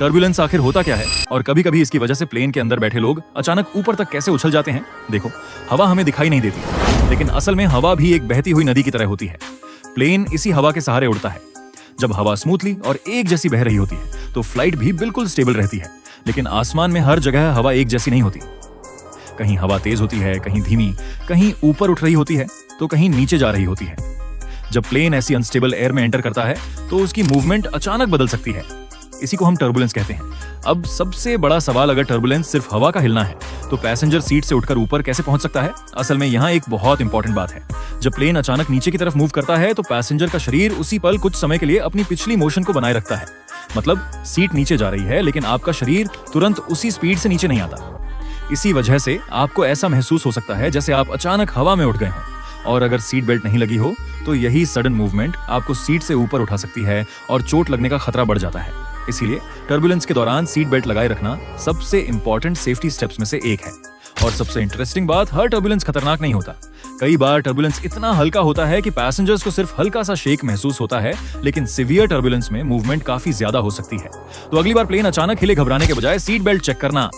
Turbulence आखिर होता क्या है और कभी कभी इसकी वजह से प्लेन के अंदर बैठे लोग अचानक ऊपर तक कैसे उछल जाते हैं। देखो, हवा हमें दिखाई नहीं देती, लेकिन असल में हवा भी एक बहती हुई नदी की तरह होती है। प्लेन इसी हवा के सहारे उड़ता है। जब हवा स्मूथली और एक जैसी बह रही होती है तो फ्लाइट भी बिल्कुल स्टेबल रहती है। लेकिन आसमान में हर जगह हवा एक जैसी नहीं होती। कहीं हवा तेज होती है, कहीं धीमी, कहीं ऊपर उठ रही होती है तो कहीं नीचे जा रही होती है। जब प्लेन ऐसी अनस्टेबल एयर में एंटर करता है तो उसकी मूवमेंट अचानक बदल सकती है। इसी को हम टर्बुलेंस कहते हैं। अब सबसे बड़ा सवाल, अगर टर्बुलेंस सिर्फ हवा का हिलना है तो पैसेंजर सीट से उठकर ऊपर कैसे पहुंच सकता है? असल में यहाँ एक बहुत इंपॉर्टेंट बात है। जब प्लेन अचानक नीचे की तरफ मूव करता है तो पैसेंजर का शरीर उसी पल कुछ समय के लिए अपनी पिछली मोशन को बनाए रखता है। मतलब सीट नीचे जा रही है लेकिन आपका शरीर तुरंत उसी स्पीड से नीचे नहीं आता। इसी वजह से आपको ऐसा महसूस हो सकता है जैसे आप अचानक हवा में उठ गए हों। और अगर सीट बेल्ट नहीं लगी हो तो यही सडन मूवमेंट आपको सीट से ऊपर उठा सकती है और चोट लगने का खतरा बढ़ जाता है। इसीलिए टर्बुलेंस के दौरान सीट बेल्ट लगाए रखना सबसे इंपॉर्टेंट सेफ्टी स्टेप्स में से एक है। और सबसे इंटरेस्टिंग बात, हर टर्बुलेंस खतरनाक नहीं होता। कई बार टर्बुलेंस इतना हल्का होता है कि पैसेंजर्स को सिर्फ हल्का सा शेक महसूस होता है, लेकिन सीवियर टर्बुलेंस में मूवमेंट काफी ज्यादा हो सकती है। तो अगली बार प्लेन अचानक हिले, घबराने के बजाय सीट बेल्ट चेक करना।